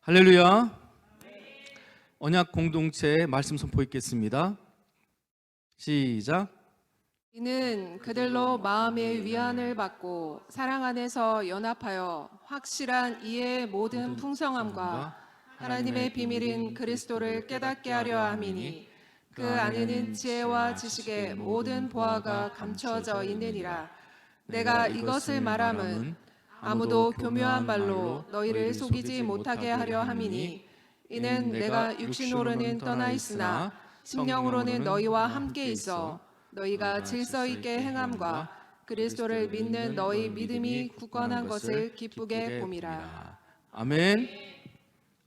할렐루야. 언약 공동체 말씀 선포 있겠습니다. 시작. 이는 그들로 마음의 위안을 받고 사랑 안에서 연합하여 확실한 이해의 모든 풍성함과 하나님의 비밀인 그리스도를 깨닫게 하려 함이니 그 안에는 지혜와 지식의 모든 보화가 감춰져 있느니라. 내가 이것을 말함은 아무도 교묘한 말로 너희를 속이지 못하게 하려 함이니 이는 내가 육신으로는 떠나 있으나 심령으로는 너희와 함께 있어 너희가 질서 있게 행함과 그리스도를 믿는 너희 믿음이 굳건한 것을 기쁘게 봄이라. 아멘.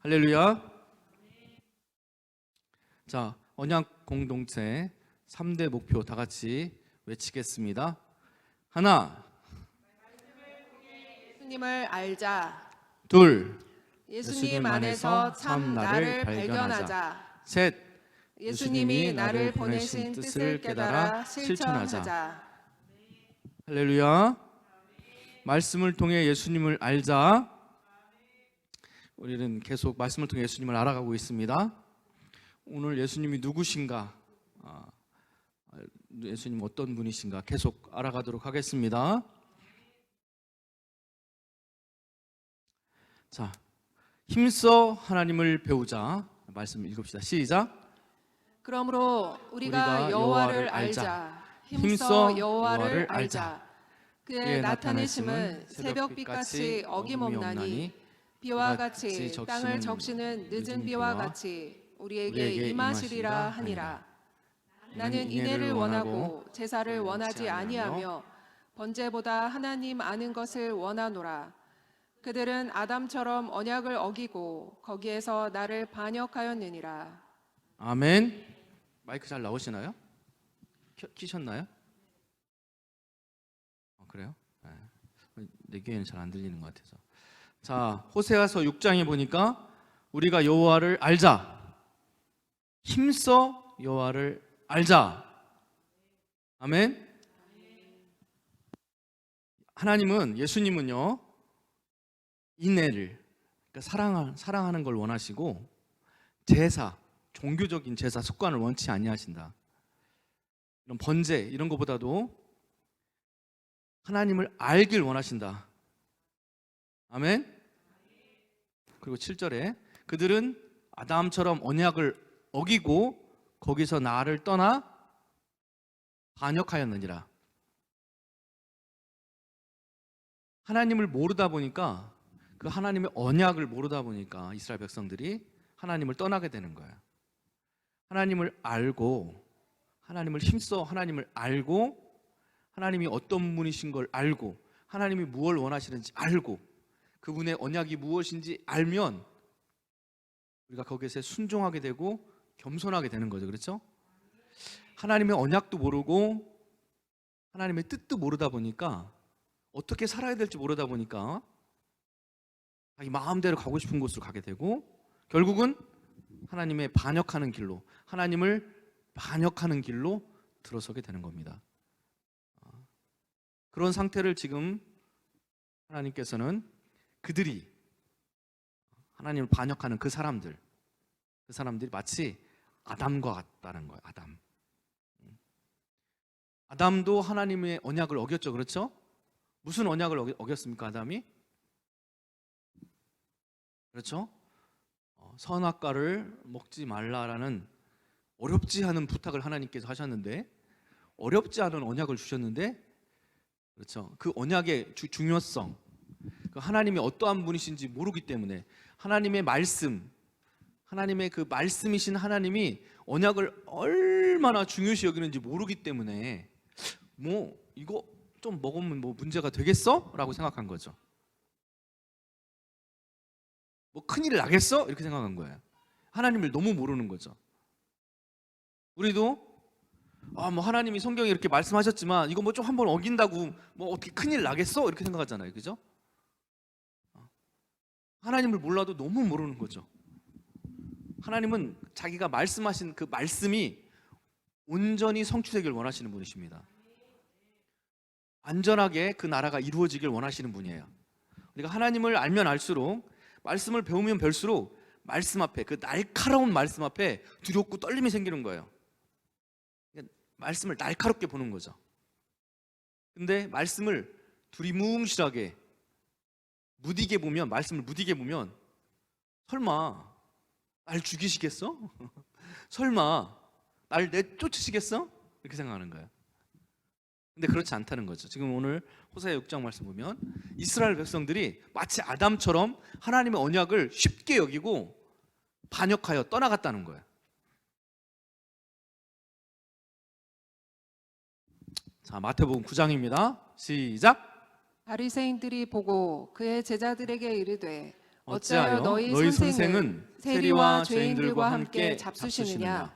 할렐루야. 자, 언약 공동체 3대 목표 다 같이 외치겠습니다. 하나, 예수님을 알자. 둘, 예수님 안에서 참 나를 발견하자. 셋, 예수님이 나를 보내신 뜻을 깨달아 실천하자. 할렐루야. 말씀을 통해 예수님을 알자. 우리는 계속 말씀을 통해 예수님을 알아가고 있습니다. 오늘 예수님이 누구신가, 예수님 어떤 분이신가 계속 알아가도록 하겠습니다. 자, 힘써 하나님을 배우자. 말씀 읽읍시다. 시작. 그러므로 우리가 여호와를 알자. 힘써 여호와를 알자. 그의 나타내심은 새벽빛같이 어김없나니 비와 같이 땅을 적시는 늦은 비와 같이 우리에게 임하시리라 하니라. 나는 인애를 원하고 제사를 원하지 아니하며 번제보다 하나님 아는 것을 원하노라. 그들은 아담처럼 언약을 어기고 거기에서 나를 반역하였느니라. 아멘. 마이크 잘 나오시나요? 키셨나요? 그래요? 내 귀에는 잘 안 들리는 것 같아서. 자, 호세아서 6장에 보니까 우리가 여호와를 알자. 힘써 여호와를 알자. 아멘. 하나님은, 예수님은요, 인애를, 그러니까 사랑하는 걸 원하시고 제사, 종교적인 제사 습관을 원치 아니하신다. 이런 번제 이런 것보다도 하나님을 알길 원하신다. 아멘. 그리고 7절에 그들은 아담처럼 언약을 어기고 거기서 나를 떠나 반역하였느니라. 하나님을 모르다 보니까, 그 하나님의 언약을 모르다 보니까 이스라엘 백성들이 하나님을 떠나게 되는 거예요. 하나님을 알고, 하나님을 힘써 하나님을 알고, 하나님이 어떤 분이신 걸 알고, 하나님이 무엇을 원하시는지 알고, 그분의 언약이 무엇인지 알면 우리가 거기에서 순종하게 되고 겸손하게 되는 거죠. 그렇죠? 하나님의 언약도 모르고 하나님의 뜻도 모르다 보니까, 어떻게 살아야 될지 모르다 보니까 자기 마음대로 가고 싶은 곳으로 가게 되고, 결국은 하나님의 반역하는 길로, 하나님을 반역하는 길로 들어서게 되는 겁니다. 그런 상태를 지금 하나님께서는 그들이, 하나님을 반역하는 그 사람들이 마치 아담과 같다는 거예요. 아담도 하나님의 언약을 어겼죠. 그렇죠? 무슨 언약을 어겼습니까? 아담이? 그렇죠? 선악과를 먹지 말라라는 어렵지 않은 부탁을 하나님께서 하셨는데, 어렵지 않은 언약을 주셨는데, 그렇죠? 그 언약의 중요성, 그 하나님이 어떠한 분이신지 모르기 때문에, 하나님의 말씀, 하나님의 그 말씀이신 하나님이 언약을 얼마나 중요시 여기는지 모르기 때문에, 뭐 이거 좀 먹으면 뭐 문제가 되겠어? 라고 생각한 거죠. 뭐 큰일 나겠어? 이렇게 생각한 거예요. 하나님을 너무 모르는 거죠. 우리도 뭐 하나님이 성경에 이렇게 말씀하셨지만 이거 뭐 좀 한번 어긴다고 뭐 어떻게 큰일 나겠어? 이렇게 생각하잖아요. 그죠? 하나님을 몰라도 너무 모르는 거죠. 하나님은 자기가 말씀하신 그 말씀이 온전히 성취되길 원하시는 분이십니다. 안전하게 그 나라가 이루어지길 원하시는 분이에요. 우리가 하나님을 알면 알수록 말씀을 배우면 배울수록 말씀 앞에, 그 날카로운 말씀 앞에 두렵고 떨림이 생기는 거예요. 말씀을 날카롭게 보는 거죠. 근데 말씀을 두리뭉실하게 무디게 보면, 말씀을 무디게 보면 설마 날 죽이시겠어? 설마 날 내쫓으시겠어? 이렇게 생각하는 거예요. 근데 그렇지 않다는 거죠. 지금 오늘 호세아 6장 말씀 보면 이스라엘 백성들이 마치 아담처럼 하나님의 언약을 쉽게 여기고 반역하여 떠나갔다는 거예요. 자, 마태복음 9장입니다. 시작. 바리새인들이 보고 그의 제자들에게 이르되 어찌하여 어찌하여 너희 선생은 세리와 죄인들과 함께 잡수시느냐?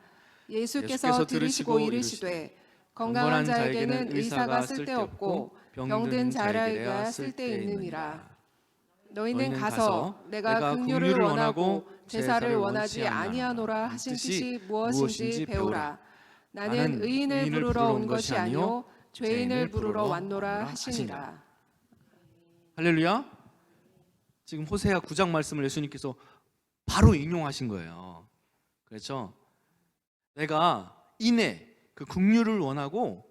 예수께서 들으시고 이르시되 건강한 자에게는 의사가 쓸데없고 병든 자라에게 쓸데있느니라. 너희는 가서 내가 긍휼을 원하고 제사를 원하지 아니하노라 하신 뜻이 무엇인지 배우라. 나는 의인을 부르러 온 것이 아니요 죄인을 부르러 왔노라 하시니라. 할렐루야. 지금 호세아 9장 말씀을 예수님께서 바로 인용하신 거예요. 그렇죠? 내가 인애, 그 긍휼을 원하고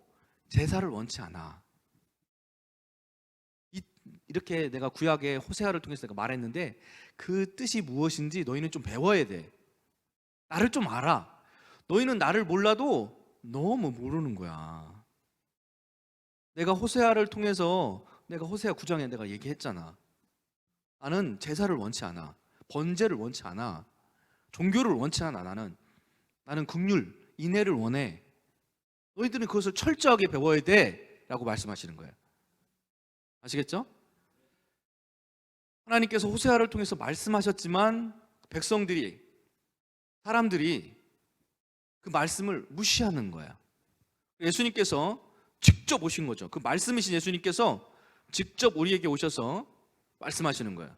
제사를 원치 않아. 이렇게 내가 구약의 호세아를 통해서 내가 말했는데 그 뜻이 무엇인지 너희는 좀 배워야 돼. 나를 좀 알아. 너희는 나를 몰라도 너무 모르는 거야. 내가 호세아를 통해서, 내가 호세아 9장에 내가 얘기했잖아. 나는 제사를 원치 않아. 번제를 원치 않아. 종교를 원치 않아. 나는 긍휼, 인애를 원해. 너희들은 그것을 철저하게 배워야 돼 라고 말씀하시는 거예요. 아시겠죠? 하나님께서 호세아를 통해서 말씀하셨지만 백성들이, 사람들이 그 말씀을 무시하는 거야. 예수님께서 직접 오신 거죠. 그 말씀이신 예수님께서 직접 우리에게 오셔서 말씀하시는 거예요.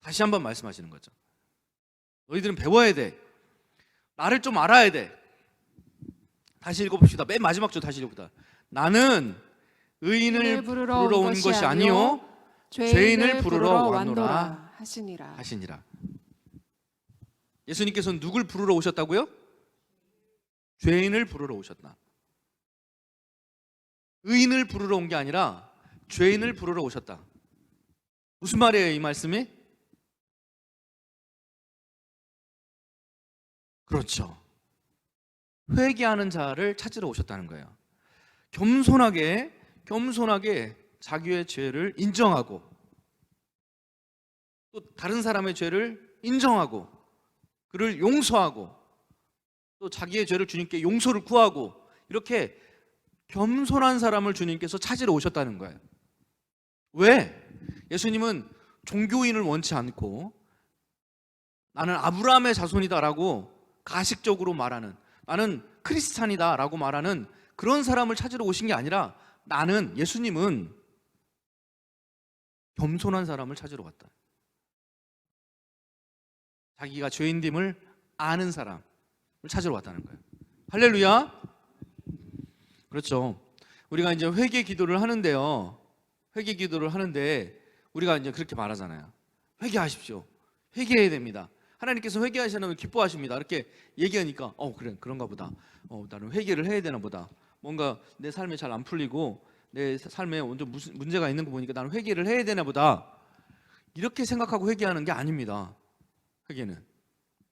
다시 한번 말씀하시는 거죠. 너희들은 배워야 돼. 나를 좀 알아야 돼. 다시 읽어봅시다. 맨 마지막 줄 다시 읽어봅시다. 나는 의인을 부르러 온 것이 아니요 죄인을 부르러 왔노라 하시니라. 예수님께서는 누굴 부르러 오셨다고요? 죄인을 부르러 오셨다. 의인을 부르러 온 게 아니라 죄인을 부르러 오셨다. 무슨 말이에요, 이 말씀이? 그렇죠. 회개하는 자를 찾으러 오셨다는 거예요. 겸손하게 자기의 죄를 인정하고 또 다른 사람의 죄를 인정하고 그를 용서하고 또 자기의 죄를 주님께 용서를 구하고 이렇게 겸손한 사람을 주님께서 찾으러 오셨다는 거예요. 왜? 예수님은 종교인을 원치 않고 나는 아브라함의 자손이다라고 가식적으로 말하는, 나는 크리스찬이다라고 말하는 그런 사람을 찾으러 오신 게 아니라 예수님은 겸손한 사람을 찾으러 왔다. 자기가 죄인됨을 아는 사람을 찾으러 왔다는 거예요. 할렐루야. 그렇죠. 우리가 이제 회개 기도를 하는데요. 회개 기도를 하는데 우리가 이제 그렇게 말하잖아요. 회개하십시오. 회개해야 됩니다. 하나님께서 회개하시면 기뻐하십니다. 이렇게 얘기하니까 그래, 그런가 보다. 나는 회개를 해야 되나 보다. 뭔가 내 삶에 잘 안 풀리고 내 삶에 완전 무슨 문제가 있는 거 보니까 나는 회개를 해야 되나 보다. 이렇게 생각하고 회개하는 게 아닙니다. 회개는.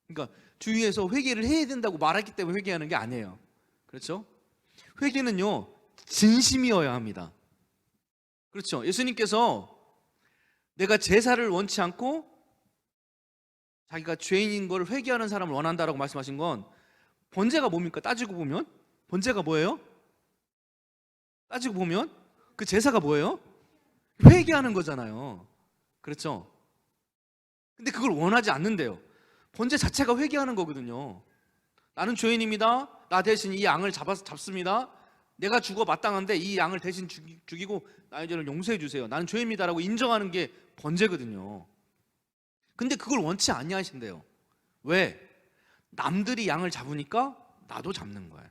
그러니까 주위에서 회개를 해야 된다고 말했기 때문에 회개하는 게 아니에요. 그렇죠? 회개는요, 진심이어야 합니다. 그렇죠? 예수님께서 내가 제사를 원치 않고 자기가 죄인인 걸 회개하는 사람을 원한다라고 말씀하신 건 번제가 뭡니까? 따지고 보면 번제가 뭐예요? 따지고 보면 그 제사가 뭐예요? 회개하는 거잖아요. 그렇죠? 근데 그걸 원하지 않는데요. 번제 자체가 회개하는 거거든요. 나는 죄인입니다. 나 대신 이 양을 잡습니다. 내가 죽어 마땅한데 이 양을 대신 죽이고 나의 죄를 용서해 주세요. 나는 죄인입니다라고 인정하는 게 번제거든요. 근데 그걸 원치 아니하신대요. 왜? 남들이 양을 잡으니까 나도 잡는 거예요.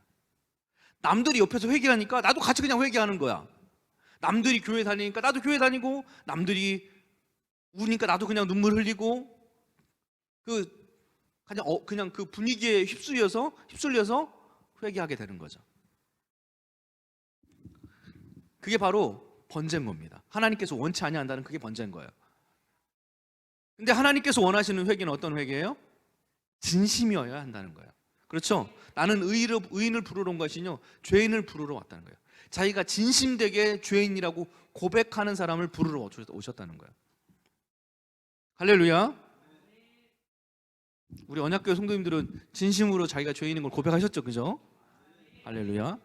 남들이 옆에서 회개하니까 나도 같이 그냥 회개하는 거야. 남들이 교회 다니니까 나도 교회 다니고, 남들이 우니까 나도 그냥 눈물 흘리고 그냥 그 분위기에 휩쓸려서 회개하게 되는 거죠. 그게 바로 번제인 겁니다. 하나님께서 원치 아니한다는 그게 번제인 거예요. 근데 하나님께서 원하시는 회개는 어떤 회개예요? 진심이어야 한다는 거예요. 그렇죠? 나는 의인을 부르러 온 것이요 죄인을 부르러 왔다는 거예요. 자기가 진심되게 죄인이라고 고백하는 사람을 부르러 오셨다는 거예요. 할렐루야. 우리 언약교회 성도님들은 진심으로 자기가 죄인인 걸 고백하셨죠, 그죠? 할렐루야.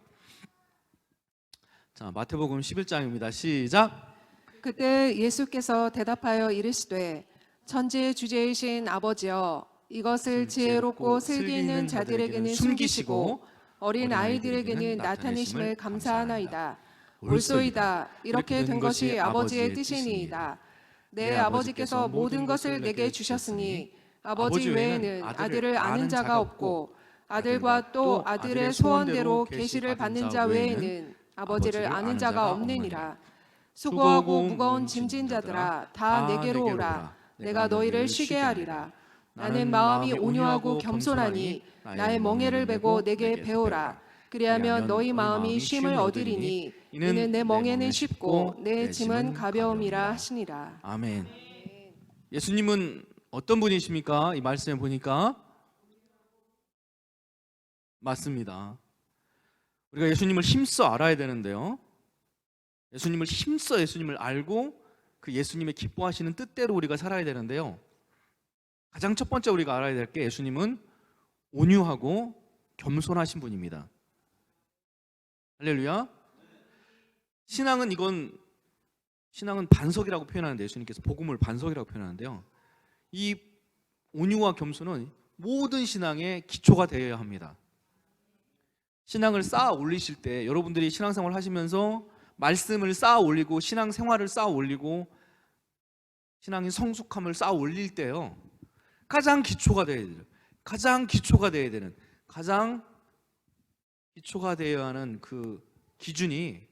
자, 마태복음 11장입니다. 시작. 그때 예수께서 대답하여 이르시되 천지의 주제이신 아버지여 이것을 지혜롭고 슬기 있는 자들에게는 숨기시고 어린 아이들에게는 나타내심을 감사하나이다. 옳소이다. 이렇게 된 것이 아버지의 뜻이니이다. 내 아버지께서 모든 것을 내게 주셨으니 아버지 외에는 아들을 아는 자가 없고 아들과 또 아들의 소원대로 계시를 받는 자 외에는 아버지를 아는 자가 없느니라. 수고하고 무거운 짐진 자들아 다 내게로 오라. 내가 너희를 쉬게 하리라. 나는 마음이 온유하고 겸손하니 나의 멍에를 메고 내게 배우라. 그리하면 너희 마음이 쉼을 얻으리니 이는 내 멍에는 쉽고 내 짐은 가벼움이라 하시니라. 아멘. 예수님은 어떤 분이십니까? 이 말씀에 보니까 맞습니다. 우리가 예수님을 힘써 알아야 되는데요. 예수님을 알고 그 예수님의 기뻐하시는 뜻대로 우리가 살아야 되는데요. 가장 첫 번째 우리가 알아야 될 게 예수님은 온유하고 겸손하신 분입니다. 할렐루야. 신앙은 반석이라고 표현하는데 예수님께서 복음을 반석이라고 표현하는데요. 이 온유와 겸손은 모든 신앙의 기초가 되어야 합니다. 신앙을 쌓아 올리실 때 여러분들이 신앙생활을 하시면서 말씀을 쌓아 올리고 신앙생활을 쌓아 올리고 신앙의 성숙함을 쌓아 올릴 때요. 가장 기초가 되어야 하는 그 기준이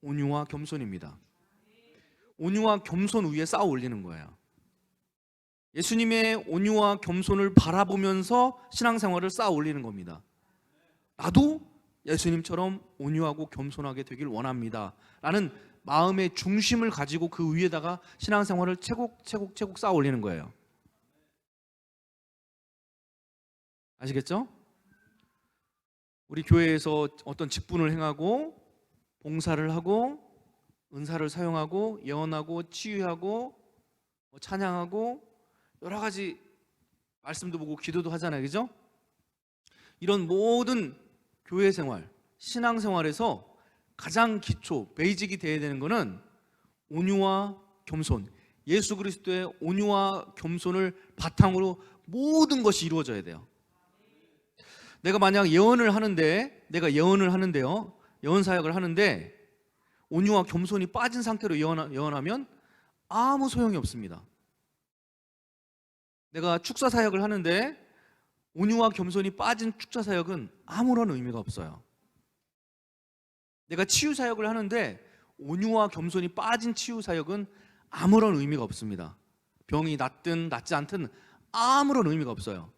온유와 겸손입니다. 온유와 겸손 위에 쌓아 올리는 거예요. 예수님의 온유와 겸손을 바라보면서 신앙생활을 쌓아 올리는 겁니다. 나도 예수님처럼 온유하고 겸손하게 되길 원합니다 라는 마음의 중심을 가지고 그 위에다가 신앙생활을 채곡 쌓아 올리는 거예요. 아시겠죠? 우리 교회에서 어떤 직분을 행하고 봉사를 하고 은사를 사용하고 예언하고 치유하고 찬양하고 여러 가지 말씀도 보고 기도도 하잖아요. 그죠? 이런 모든 교회 생활, 신앙 생활에서 가장 기초, 베이직이 되어야 되는 것은 온유와 겸손, 예수 그리스도의 온유와 겸손을 바탕으로 모든 것이 이루어져야 돼요. 내가 만약 예언을 하는데요. 예언 사역을 하는데 온유와 겸손이 빠진 상태로 예언하면 아무 소용이 없습니다. 내가 축사 사역을 하는데 온유와 겸손이 빠진 축사 사역은 아무런 의미가 없어요. 내가 치유 사역을 하는데 온유와 겸손이 빠진 치유 사역은 아무런 의미가 없습니다. 병이 낫든 낫지 않든 아무런 의미가 없어요.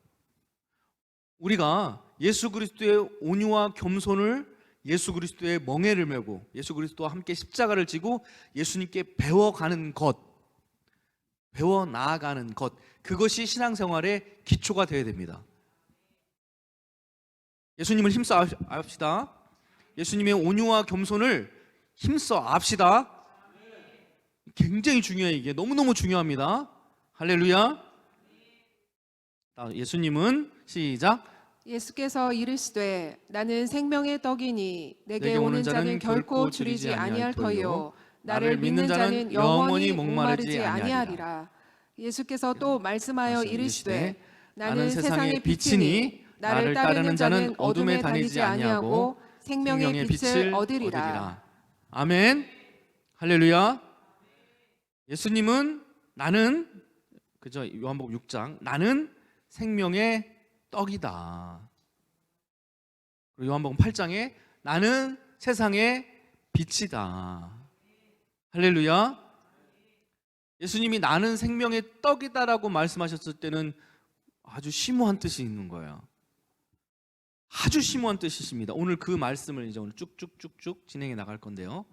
우리가 예수 그리스도의 온유와 겸손을 예수 그리스도의 멍에를 메고 예수 그리스도와 함께 십자가를 지고 예수님께 배워가는 것, 배워 나아가는 것, 그것이 신앙생활의 기초가 되어야 됩니다. 예수님을 힘써 압시다. 예수님의 온유와 겸손을 힘써 압시다. 굉장히 중요해요. 이게 너무너무 중요합니다. 할렐루야. 예수님은 시작. 예수께서 이르시되 나는 생명의 떡이니 내게 오는 자는 결코 줄이지 아니할 터이요 나를 믿는 자는 영원히 목마르지 아니하리라. 예수께서 또 말씀하여 이르시되 나는 세상의 빛이니 나를 따르는 자는 어둠에 다니지 아니하고 생명의 빛을 얻으리라. 아멘. 할렐루야. 예수님은 나는, 그죠? 요한복음 6장, 나는 생명의 떡이다. 그리고 요한복음 8장에 나는 세상의 빛이다. 할렐루야. 예수님이 나는 생명의 떡이다라고 말씀하셨을 때는 아주 심오한 뜻이 있는 거예요. 아주 심오한 뜻이 있습니다. 오늘 그 말씀을 이제 오늘 쭉쭉쭉쭉 진행해 나갈 건데요.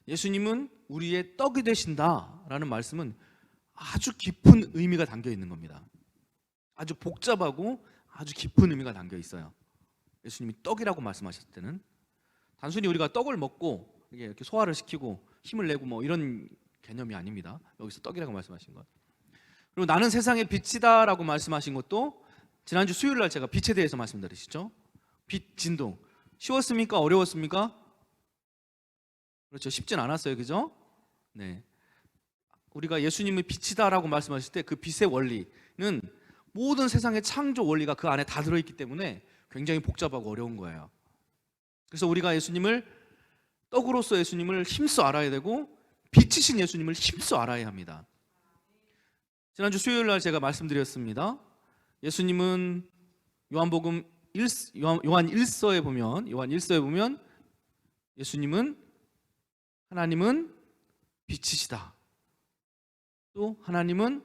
예수님은 우리의 떡이 되신다라는 말씀은 아주 깊은 의미가 담겨 있는 겁니다. 아주 복잡하고 아주 깊은 의미가 담겨 있어요. 예수님이 떡이라고 말씀하셨을 때는 단순히 우리가 떡을 먹고 이렇게 소화를 시키고 힘을 내고 뭐 이런 개념이 아닙니다. 여기서 떡이라고 말씀하신 것. 그리고 나는 세상의 빛이다라고 말씀하신 것도 지난주 수요일 날 제가 빛에 대해서 말씀드렸죠. 빛 진동 쉬웠습니까? 어려웠습니까? 그렇죠. 쉽진 않았어요. 그죠? 네. 우리가 예수님의 빛이다라고 말씀하실 때 그 빛의 원리는 모든 세상의 창조 원리가 그 안에 다 들어있기 때문에 굉장히 복잡하고 어려운 거예요. 그래서 우리가 예수님을 떡으로서 예수님을 힘써 알아야 되고 빛이신 예수님을 힘써 알아야 합니다. 지난주 수요일 날 제가 말씀드렸습니다. 예수님은 요한 1서에 보면 예수님은 하나님은 빛이시다. 또 하나님은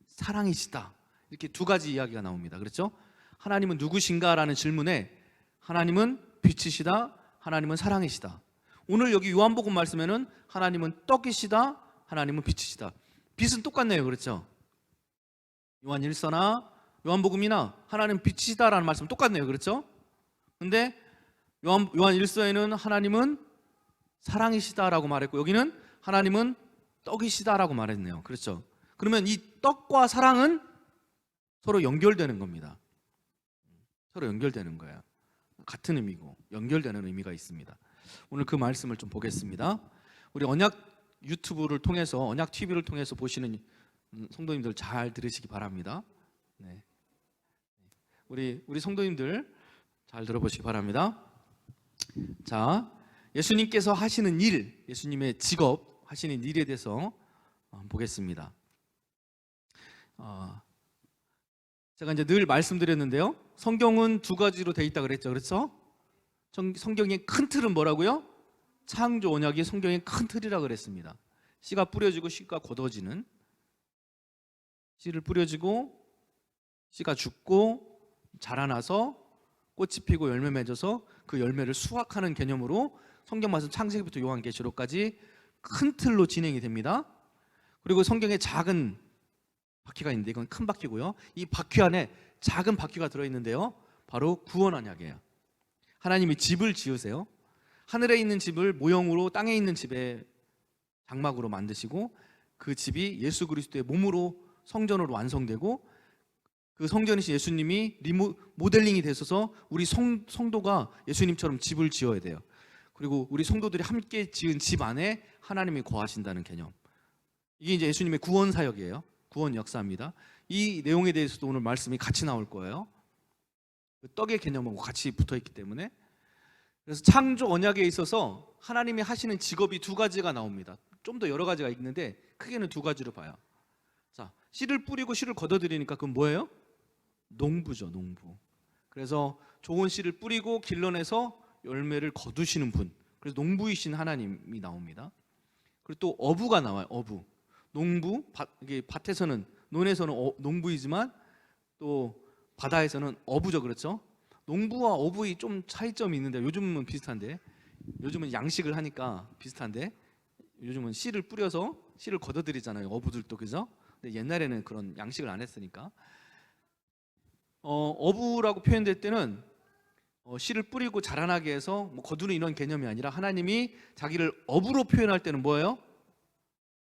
사랑이시다. 이렇게 두 가지 이야기가 나옵니다. 그렇죠? 하나님은 누구신가라는 질문에 하나님은 빛이시다. 하나님은 사랑이시다. 오늘 여기 요한복음 말씀에는 하나님은 떡이시다. 하나님은 빛이시다. 빛은 똑같네요. 그렇죠? 요한 1서나 요한복음이나 하나님 빛이시다라는 말씀 똑같네요. 그렇죠? 근데 요한 1서에는 하나님은 사랑이시다라고 말했고 여기는 하나님은 떡이시다라고 말했네요. 그렇죠? 그러면 이 떡과 사랑은 서로 연결되는 겁니다. 서로 연결되는 거예요. 같은 의미고 연결되는 의미가 있습니다. 오늘 그 말씀을 좀 보겠습니다. 우리 언약 유튜브를 통해서 언약 TV를 통해서 보시는 성도님들 잘 들으시기 바랍니다. 네. 우리 성도님들 잘 들어보시기 바랍니다. 자, 예수님께서 하시는 일, 예수님의 직업 하시는 일에 대해서 보겠습니다. 제가 이제 늘 말씀드렸는데요. 성경은 두 가지로 돼 있다 그랬죠. 그렇죠? 성경의 큰 틀은 뭐라고요? 창조 언약이 성경의 큰 틀이라 그랬습니다. 씨가 뿌려지고 씨가 걷어지는, 씨를 뿌려지고 씨가 죽고 자라나서 꽃이 피고 열매 맺어서 그 열매를 수확하는 개념으로 성경 말씀 창세기부터 요한계시록까지 큰 틀로 진행이 됩니다. 그리고 성경에 작은 바퀴가 있는데 이건 큰 바퀴고요. 이 바퀴 안에 작은 바퀴가 들어있는데요. 바로 구원 언약이에요. 하나님이 집을 지으세요. 하늘에 있는 집을 모형으로 땅에 있는 집의 장막으로 만드시고 그 집이 예수 그리스도의 몸으로 성전으로 완성되고 그 성전이신 예수님이 모델링이 되셔서 우리 성도가 예수님처럼 집을 지어야 돼요. 그리고 우리 성도들이 함께 지은 집 안에 하나님이 거하신다는 개념. 이게 이제 예수님의 구원 사역이에요. 구원 역사입니다. 이 내용에 대해서도 오늘 말씀이 같이 나올 거예요. 그 떡의 개념하고 같이 붙어있기 때문에. 그래서 창조 언약에 있어서 하나님이 하시는 직업이 두 가지가 나옵니다. 좀 더 여러 가지가 있는데 크게는 두 가지로 봐요. 자, 씨를 뿌리고 씨를 걷어들이니까 그건 뭐예요? 농부죠, 농부. 그래서 좋은 씨를 뿌리고 길러내서 열매를 거두시는 분. 그래서 농부이신 하나님이 나옵니다. 그리고 또 어부가 나와요. 어부. 농부, 이게 밭에서는 논에서는 농부이지만 또 바다에서는 어부죠. 그렇죠? 농부와 어부의 좀 차이점이 있는데 요즘은 비슷한데 요즘은 양식을 하니까 비슷한데 요즘은 씨를 뿌려서 씨를 걷어들이잖아요. 어부들도. 그죠? 근데 옛날에는 그런 양식을 안 했으니까 어부라고 표현될 때는 씨를 뿌리고 자라나게 해서 뭐 거두는 이런 개념이 아니라 하나님이 자기를 어부로 표현할 때는 뭐예요?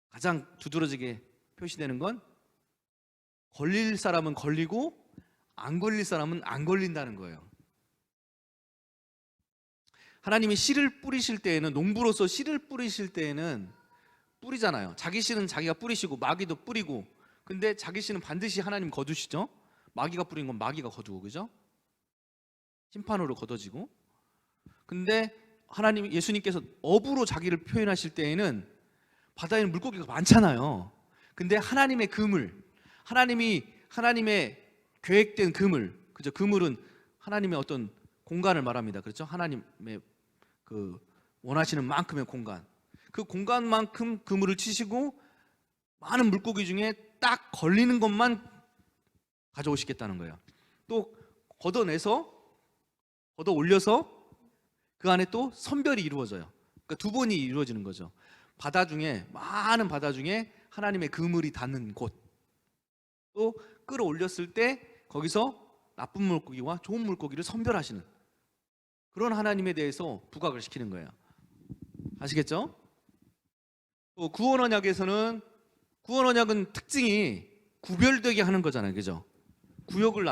가장 두드러지게 표시되는 건 걸릴 사람은 걸리고 안 걸릴 사람은 안 걸린다는 거예요. 하나님이 씨를 뿌리실 때에는 농부로서 씨를 뿌리실 때에는 뿌리잖아요. 자기 씨는 자기가 뿌리시고 마귀도 뿌리고 근데 자기 씨는 반드시 하나님 거두시죠. 마귀가 뿌린 건 마귀가 거두고 그죠? 심판으로 거둬지고 근데 하나님 예수님께서 어부로 자기를 표현하실 때에는 바다에는 물고기가 많잖아요. 근데 하나님의 그물 하나님의 계획된 그물 그죠? 그물은 하나님의 어떤 공간을 말합니다. 그렇죠? 하나님의 그 원하시는 만큼의 공간 그 공간만큼 그물을 치시고 많은 물고기 중에 딱 걸리는 것만 가져오시겠다는 거예요. 또 걷어 올려서 그 안에 또 선별이 이루어져요. 그러니까 두 번이 이루어지는 거죠. 바다 중에, 많은 바다 중에 하나님의 그물이 닿는 곳, 또 끌어올렸을 때 거기서 나쁜 물고기와 좋은 물고기를 선별하시는 그런 하나님에 대해서 부각을 시키는 거예요. 아시겠죠? 또 구원 언약에서는, 구원 언약은 특징이 구별되게 하는 거잖아요. 그죠? 구역을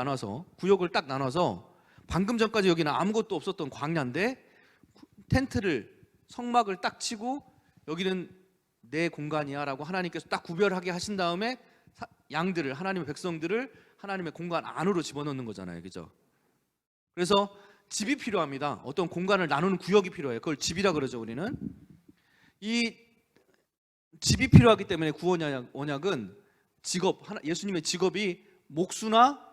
딱 나눠서, 방금 전까지 여기는 아무것도 없었던 광야인데 텐트를, 성막을 딱 치고 여기는 내 공간이야 라고 하나님께서 딱 구별하게 하신 다음에 양들을, 하나님의 백성들을 하나님의 공간 안으로 집어넣는 거잖아요. 그죠? 그래서 집이 필요합니다. 어떤 공간을 나누는 구역이 필요해요. 그걸 집이라 그러죠. 우리는 이 집이 필요하기 때문에 구원 언약은 예수님의 직업이 목수나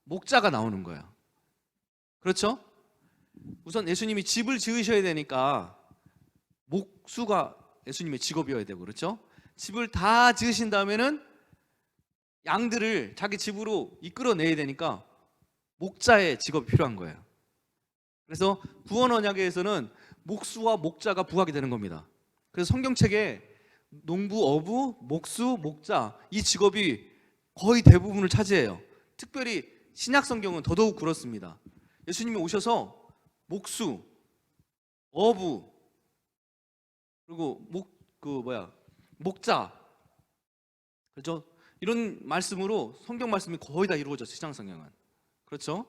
목자가 나오는 거예요. 그렇죠? 우선 예수님이 집을 지으셔야 되니까 목수가 예수님의 직업이어야 되고, 그렇죠? 집을 다 지으신 다음에는 양들을 자기 집으로 이끌어내야 되니까 목자의 직업이 필요한 거예요. 그래서 구원 언약에서는 목수와 목자가 부각이 되는 겁니다. 그래서 성경책에 농부, 어부, 목수, 목자, 이 직업이 거의 대부분을 차지해요. 특별히 신약 성경은 더더욱 그렇습니다. 예수님이 오셔서 목수, 어부, 그리고 목자, 그렇죠? 이런 말씀으로 성경 말씀이 거의 다 이루어졌어요. 신약 성경은. 그렇죠?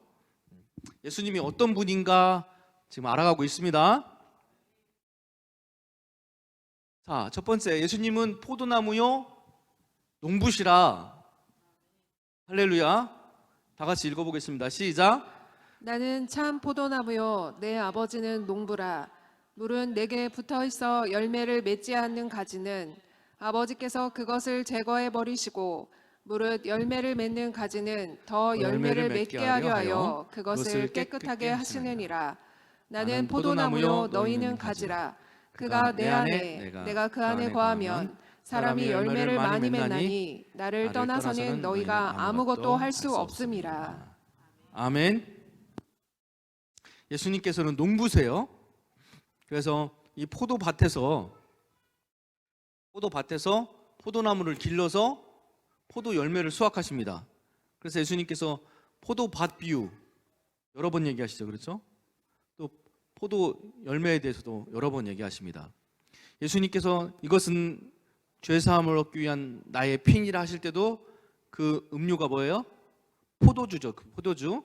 예수님이 어떤 분인가 지금 알아가고 있습니다. 자, 첫 번째, 예수님은 포도나무요 농부시라. 할렐루야. 다 같이 읽어보겠습니다. 시작. 나는 참 포도나무요 내 아버지는 농부라. 물은 내게 붙어있어 열매를 맺지 않는 가지는 아버지께서 그것을 제거해 버리시고, 무릇 열매를 맺는 가지는 더 열매를 맺게 하려 하여 그것을 깨끗하게 하시느니라. 나는 포도나무요 너희는 가지라. 그가 내 안에 내가 그 안에 거하면 사람이 열매를 많이 맺나니 나를 떠나서는 너희가 아무것도 할 수 없음이라. 아멘. 예수님께서는 농부세요. 그래서 이 포도밭에서 포도나무를 길러서 포도 열매를 수확하십니다. 그래서 예수님께서 포도밭 비유 여러 번 얘기하시죠. 그렇죠? 또 포도 열매에 대해서도 여러 번 얘기하십니다. 예수님께서 이것은 죄사함을 얻기 위한 나의 피니라 하실 때도 그 음료가 뭐예요? 포도주죠. 그 포도주.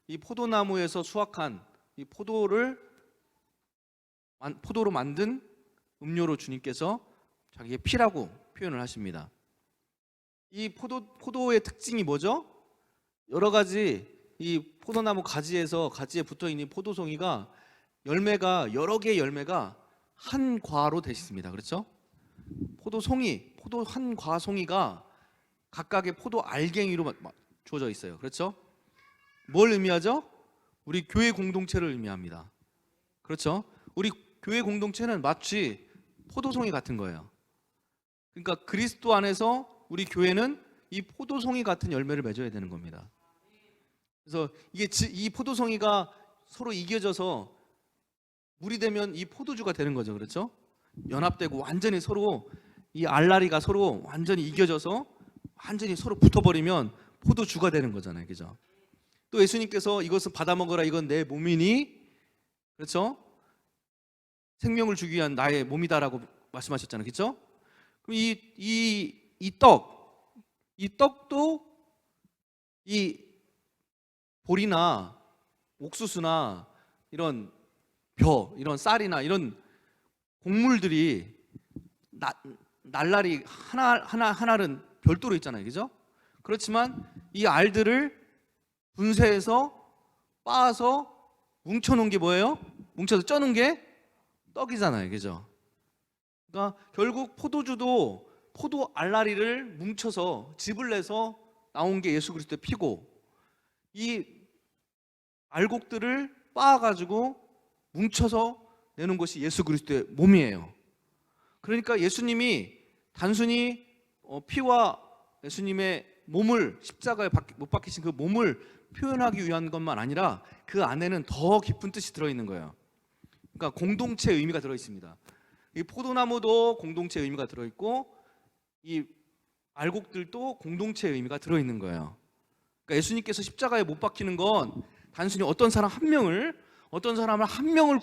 이 포도나무에서 수확한 이 포도로 만든 음료로 주님께서 자기의 피라고 표현을 하십니다. 이 포도의 특징이 뭐죠? 여러 가지 이 포도나무 가지에 붙어 있는 포도송이가 여러 개의 열매가 한 과로 되어 있습니다. 그렇죠? 포도 한 과송이가 각각의 포도 알갱이로 주어져 있어요. 그렇죠? 뭘 의미하죠? 우리 교회 공동체를 의미합니다. 그렇죠? 우리 교회 공동체는 마치 포도송이 같은 거예요. 그러니까 그리스도 안에서 우리 교회는 이 포도송이 같은 열매를 맺어야 되는 겁니다. 그래서 이 포도송이가 서로 이겨져서 물이 되면 이 포도주가 되는 거죠. 그렇죠? 연합되고 완전히 서로 이 알라리가 서로 완전히 이겨져서 완전히 서로 붙어버리면 포도주가 되는 거잖아요. 그죠? 또 예수님께서 이것을 받아 먹어라, 이건 내 몸이니, 그렇죠? 생명을 주기 위한 나의 몸이다라고 말씀하셨잖아요. 그렇죠? 그럼 이 떡도 이 보리나 옥수수나 이런 이런 쌀이나 이런 곡물들이 날라리 하나는 별도로 있잖아요. 그죠? 그렇지만 이 알들을 분쇄해서 빻아서 뭉쳐놓은 게 뭐예요? 뭉쳐서 쪄놓은 게 떡이잖아요. 그죠? 그러니까 결국 포도주도 포도 알라리를 뭉쳐서 즙을 내서 나온 게 예수 그리스도의 피고, 이 알곡들을 빻아가지고 뭉쳐서 내는 것이 예수 그리스도의 몸이에요. 그러니까 예수님이 단순히 피와 예수님의 몸을 십자가에 못 박히신 그 몸을 표현하기 위한 것만 아니라 그 안에는 더 깊은 뜻이 들어있는 거예요. 그러니까 공동체의 의미가 들어있습니다. 이 포도나무도 공동체의 의미가 들어있고 이 알곡들도 공동체의 의미가 들어있는 거예요. 그러니까 예수님께서 십자가에 못 박히는 건 단순히 어떤 사람을 한 명을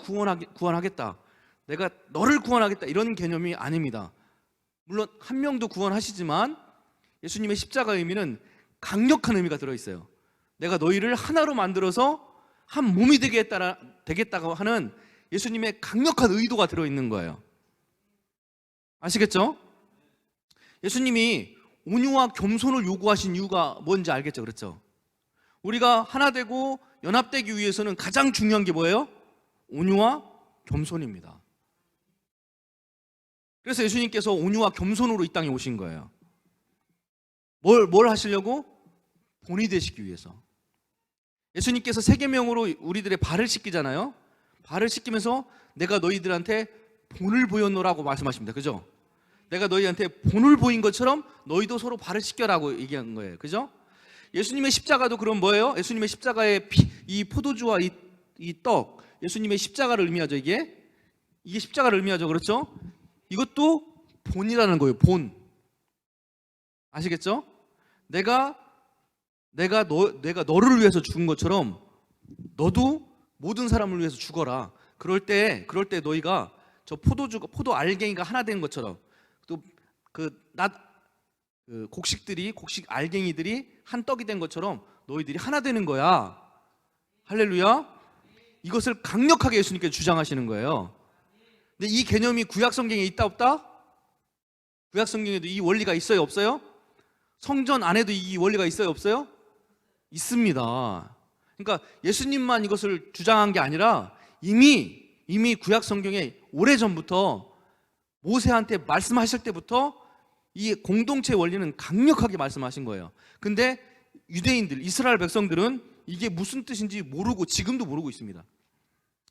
구원하겠다, 내가 너를 구원하겠다 이런 개념이 아닙니다. 물론 한 명도 구원하시지만 예수님의 십자가의 의미는 강력한 의미가 들어있어요. 내가 너희를 하나로 만들어서 한 몸이 되겠다고 하는 예수님의 강력한 의도가 들어있는 거예요. 아시겠죠? 예수님이 온유와 겸손을 요구하신 이유가 뭔지 알겠죠? 그렇죠? 우리가 하나 되고 연합되기 위해서는 가장 중요한 게 뭐예요? 온유와 겸손입니다. 그래서 예수님께서 온유와 겸손으로 이 땅에 오신 거예요. 뭘 하시려고? 본이 되시기 위해서. 예수님께서 세계명으로 우리들의 발을 씻기잖아요. 발을 씻기면서 내가 너희들한테 본을 보였노라고 말씀하십니다. 그죠? 내가 너희한테 본을 보인 것처럼 너희도 서로 발을 씻겨라고 얘기한 거예요. 그죠? 예수님의 십자가도 그럼 뭐예요? 예수님의 십자가의 이 포도주와 이 떡, 예수님의 십자가를 의미하죠. 이게 십자가를 의미하죠. 그렇죠? 이것도 본이라는 거예요. 본. 아시겠죠? 내가 너를 위해서 죽은 것처럼 너도 모든 사람을 위해서 죽어라. 그럴 때 너희가 저 포도 알갱이가 하나 된 것처럼 또 곡식 알갱이들이 한 떡이 된 것처럼 너희들이 하나 되는 거야. 할렐루야. 이것을 강력하게 예수님께서 주장하시는 거예요. 근데 이 개념이 구약 성경에 있다 없다? 구약 성경에도 이 원리가 있어요 없어요? 성전 안에도 이 원리가 있어요 없어요? 있습니다. 그러니까 예수님만 이것을 주장한 게 아니라 이미 구약 성경에 오래전부터 모세한테 말씀하실 때부터 이 공동체 원리는 강력하게 말씀하신 거예요. 근데 유대인들, 이스라엘 백성들은 이게 무슨 뜻인지 모르고 지금도 모르고 있습니다.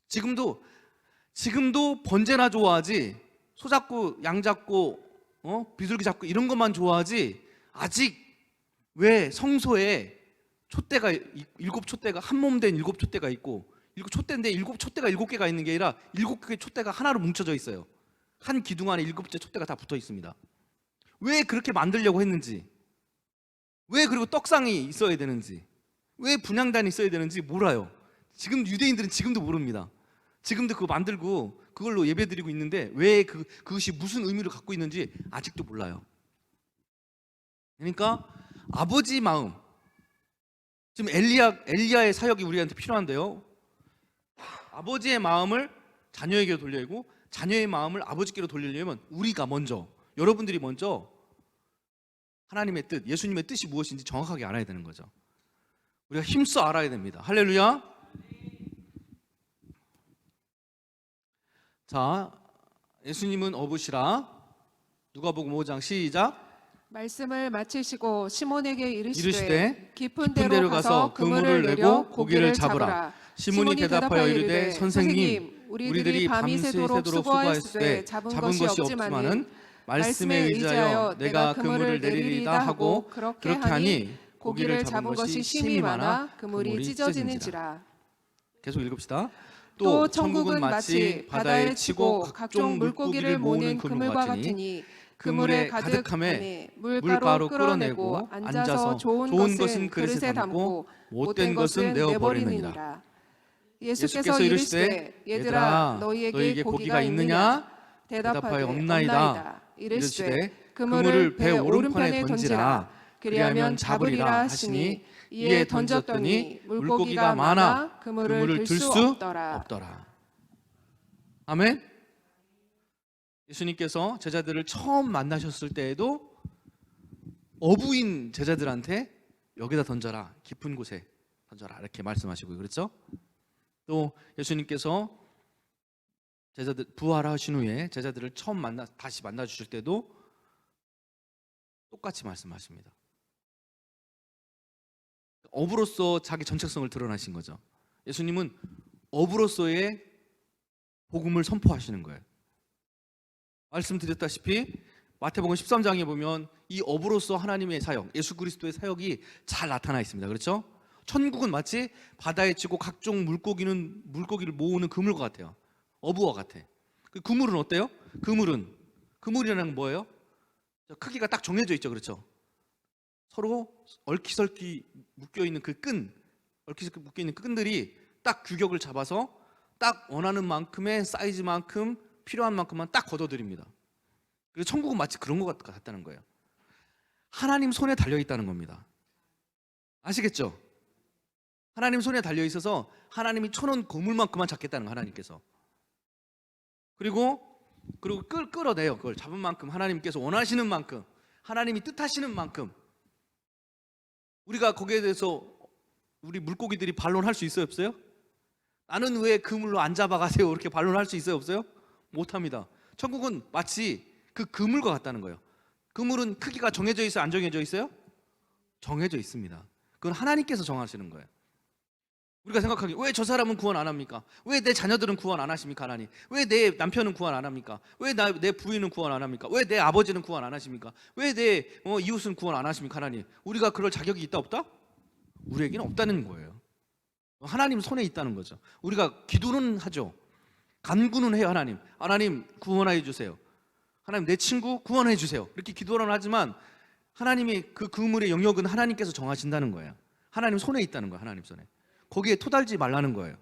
지금도 번제나 좋아하지 소 잡고 양 잡고 비둘기 잡고 이런 것만 좋아하지 아직 왜 성소에 촛대가 일곱 촛대가 한 몸 된 일곱 촛대가 있고 일곱 촛대인데 일곱 촛대가 일곱 개가 있는 게 아니라 일곱 개의 촛대가 하나로 뭉쳐져 있어요. 한 기둥 안에 일곱째 촛대가 다 붙어 있습니다. 왜 그렇게 만들려고 했는지, 왜 그리고 떡상이 있어야 되는지, 왜 분향단이 있어야 되는지 몰라요. 지금 유대인들은 지금도 모릅니다. 지금도 그거 만들고 그걸로 예배드리고 있는데 왜 그것이 무슨 의미를 갖고 있는지 아직도 몰라요. 그러니까 아버지 마음, 지금 엘리야의 사역이 우리한테 필요한데요. 아버지의 마음을 자녀에게 돌리고 자녀의 마음을 아버지께로 돌리려면 우리가 먼저, 여러분들이 먼저 하나님의 뜻, 예수님의 뜻이 무엇인지 정확하게 알아야 되는 거죠. 우리가 힘써 알아야 됩니다. 할렐루야. 자, 예수님은 어부시라. 누가복음 5장 시작. 말씀을 마치시고 시몬에게 이르시되 이르시되 깊은 데로 가서 그물을 내려 고기를 잡으라. 시몬이 대답하여 이르되 선생님, 우리들이 밤이 새도록 수고하였으되 잡은 것이 없지만은 말씀에 의지하여 내가 그물을 내리리다 하고 그렇게 하니 고기를 잡은 것이 심히 많아 그물이 찢어지는지라. 계속 읽읍시다. 또 천국은 마치 바다에 치고 각종 물고기를 모으는 그물과 같으니 그물에 가득함에 물가로 끌어내고 앉아서 좋은 것은 그릇에 담고 못된 것은 내어버리느니라. 예수께서 이르시되 얘들아 너희에게 고기가 있느냐? 대답하여 없나이다. 이르시되 그물을 배 오른편에 던지라. 그리하면 잡으리라 하시니 이에 던졌더니 물고기가 많아 그물을 들 수 없더라. 아멘. 예수님께서 제자들을 처음 만나셨을 때에도 어부인 제자들한테 여기다 던져라, 깊은 곳에 던져라 이렇게 말씀하시고 그렇죠? 또 예수님께서 제자들 부활하신 후에 제자들을 처음 다시 만나 주실 때도 똑같이 말씀하십니다. 어부로서 자기 전책성을 드러나신 거죠. 예수님은 어부로서의 복음을 선포하시는 거예요. 말씀드렸다시피 마태복음 13장에 보면 이 어부로서 하나님의 사역, 예수 그리스도의 사역이 잘 나타나 있습니다. 그렇죠? 천국은 마치 바다에 치고 각종 물고기를 모으는 그물과 같아요. 어부와 같아. 그 그물은 어때요? 그물이라는 건 뭐예요? 크기가 딱 정해져 있죠. 그렇죠? 서로 얽히설키 묶여있는 얽히설키 묶여있는 끈들이 딱 규격을 잡아서 딱 원하는 만큼의 사이즈만큼 필요한 만큼만 딱 걷어들입니다. 그래서 천국은 마치 그런 것 같다는 거예요. 하나님 손에 달려있다는 겁니다. 아시겠죠? 하나님 손에 달려있어서 하나님이 쳐놓은 그물만큼만 잡겠다는 거, 하나님께서. 그리고 끌어내요. 그걸 잡은 만큼, 하나님께서 원하시는 만큼, 하나님이 뜻하시는 만큼. 우리가 거기에 대해서 우리 물고기들이 반론할 수 있어요, 없어요? 나는 왜 그물로 안 잡아가세요? 이렇게 반론할 수 있어요, 없어요? 못합니다. 천국은 마치 그 그물과 같다는 거예요. 그물은 크기가 정해져 있어요, 안 정해져 있어요? 정해져 있습니다. 그건 하나님께서 정하시는 거예요. 우리가 생각하기에 왜 저 사람은 구원 안 합니까? 왜 내 자녀들은 구원 안 하십니까, 하나님? 왜 내 남편은 구원 안 합니까? 왜 내 부인은 구원 안 합니까? 왜 내 아버지는 구원 안 하십니까? 왜 내 이웃은 구원 안 하십니까, 하나님? 우리가 그럴 자격이 있다 없다? 우리에게는 없다는 거예요. 하나님 손에 있다는 거죠. 우리가 기도는 하죠. 간구는 해요. 하나님 구원해 주세요. 하나님 내 친구 구원해 주세요. 이렇게 기도는 하지만 하나님이 그 그물의 영역은 하나님께서 정하신다는 거예요. 하나님 손에 있다는 거예요. 하나님 손에. 거기에 토달지 말라는 거예요.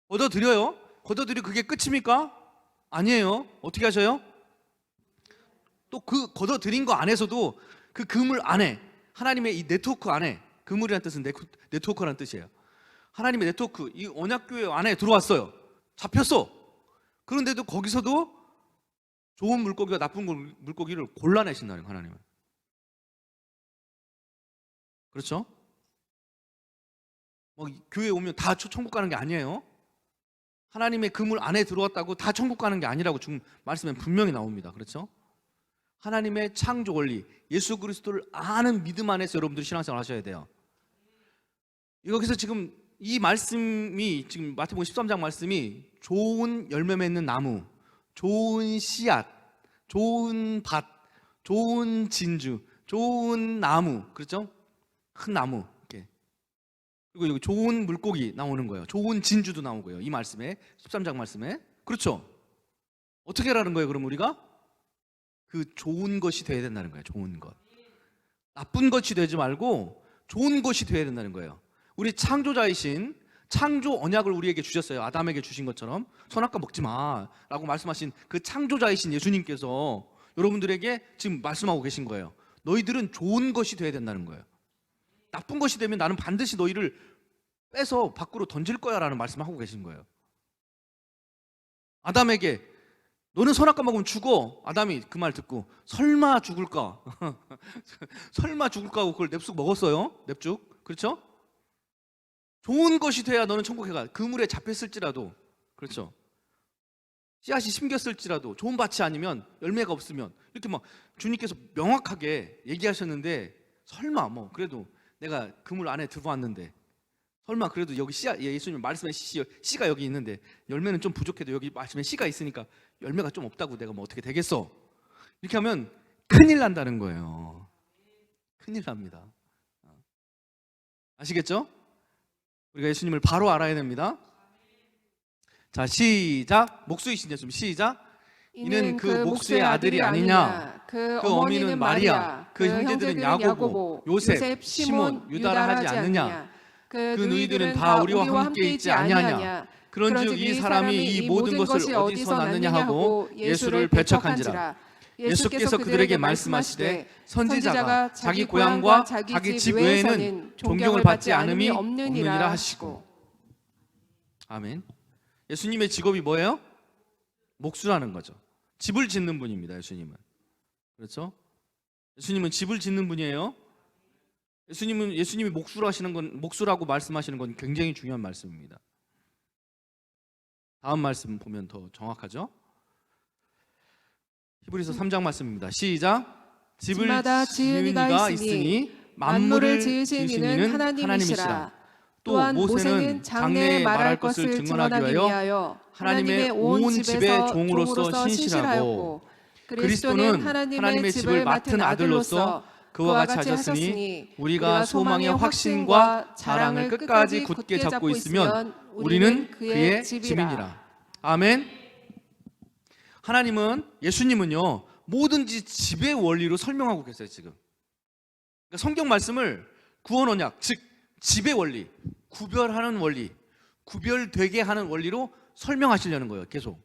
걷어들여요? 걷어들이 그게 끝입니까? 아니에요. 어떻게 하셔요? 또 그 걷어들인 거 안에서도 그 그물 안에, 하나님의 이 네트워크 안에, 그물이라는 뜻은 네트워크라는 뜻이에요. 하나님의 네트워크, 이 언약교회 안에 들어왔어요. 잡혔어. 그런데도 거기서도 좋은 물고기와 나쁜 물고기를 골라내신다는 거예요, 하나님은. 그렇죠? 교회에 오면 다 천국 가는 게 아니에요. 하나님의 그물 안에 들어왔다고 다 천국 가는 게 아니라고 지금 말씀에 분명히 나옵니다. 그렇죠? 하나님의 창조 원리, 예수 그리스도를 아는 믿음 안에서 여러분들이 신앙생활 하셔야 돼요. 여기서 지금 이 말씀이, 지금 마태복음 13장 말씀이 좋은 열매 맺는 나무, 좋은 씨앗, 좋은 밭, 좋은 진주, 좋은 나무, 그렇죠? 큰 나무, 이렇게. 그리고 여기 좋은 물고기 나오는 거예요. 좋은 진주도 나오고요. 이 말씀에, 13장 말씀에. 그렇죠? 어떻게 하라는 거예요, 그럼 우리가? 그 좋은 것이 돼야 된다는 거예요. 좋은 것. 나쁜 것이 되지 말고 좋은 것이 돼야 된다는 거예요. 우리 창조자이신 창조 언약을 우리에게 주셨어요. 아담에게 주신 것처럼 선악과 먹지 마 라고 말씀하신 그 창조자이신 예수님께서 여러분들에게 지금 말씀하고 계신 거예요. 너희들은 좋은 것이 돼야 된다는 거예요. 나쁜 것이 되면 나는 반드시 너희를 빼서 밖으로 던질 거야 라는 말씀을 하고 계신 거예요. 아담에게 너는 선악과 먹으면 죽어. 아담이 그 말 듣고 설마 죽을까? 설마 죽을까 하고 그걸 냅죽 먹었어요. 냅죽. 그렇죠? 좋은 것이 돼야 너는 천국에 가. 그물에 잡혔을지라도, 그렇죠? 씨앗이 심겼을지라도 좋은 밭이 아니면, 열매가 없으면, 이렇게 막 주님께서 명확하게 얘기하셨는데 설마 그래도 내가 그물 안에 들어왔는데 설마 그래도 여기 씨앗, 예수님 말씀에 씨가 여기 있는데 열매는 좀 부족해도 여기 말씀에 씨가 있으니까 열매가 좀 없다고 내가 어떻게 되겠어? 이렇게 하면 큰일 난다는 거예요. 큰일 납니다. 아시겠죠? 우리가 예수님을 바로 알아야 됩니다. 자, 시작. 목수이신 예수님, 시작. 이는 그 목수의 아들이 아니냐? 그 어미는 마리아, 그 형제들은 야고보, 요셉, 시몬, 유다라 하지 않느냐? 그 너희들은 다 우리와 함께 있지 아니하냐? 그런즉 이 사람이 이 모든 것을 어디서 났느냐 하고 예수를 배척한지라. 예수께서 그들에게 말씀하시되 선지자가 자기 고향과 자기 집 외에는 존경을 받지 않음이 없느니라 하시고. 아멘. 예수님의 직업이 뭐예요? 목수라는 거죠. 집을 짓는 분입니다. 예수님은. 그렇죠? 예수님은 집을 짓는 분이에요. 예수님이 목수라고 말씀하시는 건 굉장히 중요한 말씀입니다. 다음 말씀 보면 더 정확하죠? 히브리서 3장 말씀입니다. 시작. 집을 지은 이가 있으니 만물을 지으신 이는 하나님이시라. 또한 모세는 장래에 말할 것을 증언하기 위하여 하나님의 온 집의 종으로서 신실하고 그리스도는 하나님의 집을 맡은 아들로서 그와 같이 하셨으니 우리가 소망의 확신과 자랑을 끝까지 굳게 잡고 있으면 우리는 그의 집이니라. 아멘. 하나님은, 예수님은요, 뭐든지 집의 원리로 설명하고 계세요. 지금 그러니까 성경 말씀을 구원 언약, 즉 집의 원리, 구별하는 원리, 구별되게 하는 원리로 설명하시려는 거예요. 계속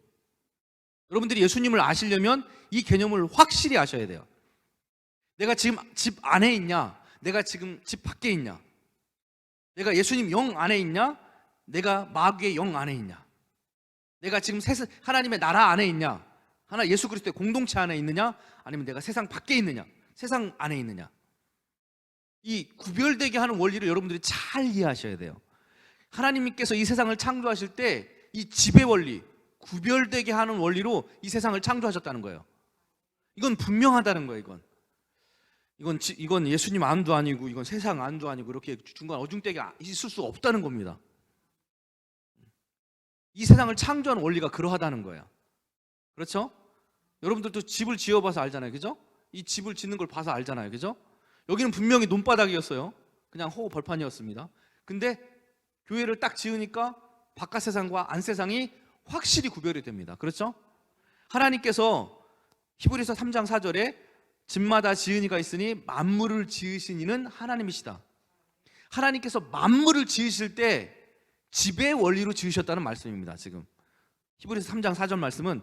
여러분들이 예수님을 아시려면 이 개념을 확실히 아셔야 돼요. 내가 지금 집 안에 있냐, 내가 지금 집 밖에 있냐, 내가 예수님 영 안에 있냐, 내가 마귀의 영 안에 있냐, 내가 지금 하나님의 나라 안에 있냐, 하나 예수 그리스도의 공동체 안에 있느냐, 아니면 내가 세상 밖에 있느냐, 세상 안에 있느냐. 이 구별되게 하는 원리를 여러분들이 잘 이해하셔야 돼요. 하나님께서 이 세상을 창조하실 때 이 집의 원리, 구별되게 하는 원리로 이 세상을 창조하셨다는 거예요. 이건 분명하다는 거예요. 이건 예수님 안도 아니고 이건 세상 안도 아니고 이렇게 중간 어중되게 있을 수 없다는 겁니다. 이 세상을 창조하는 원리가 그러하다는 거예요. 그렇죠? 여러분들도 집을 지어봐서 알잖아요. 그죠? 이 집을 짓는 걸 봐서 알잖아요. 그죠? 여기는 분명히 논바닥이었어요. 그냥 허우 벌판이었습니다. 근데 교회를 딱 지으니까 바깥 세상과 안 세상이 확실히 구별이 됩니다. 그렇죠? 하나님께서 히브리서 3장 4절에 집마다 지은이가 있으니 만물을 지으신 이는 하나님이시다. 하나님께서 만물을 지으실 때 집의 원리로 지으셨다는 말씀입니다. 지금 히브리서 3장 4절 말씀은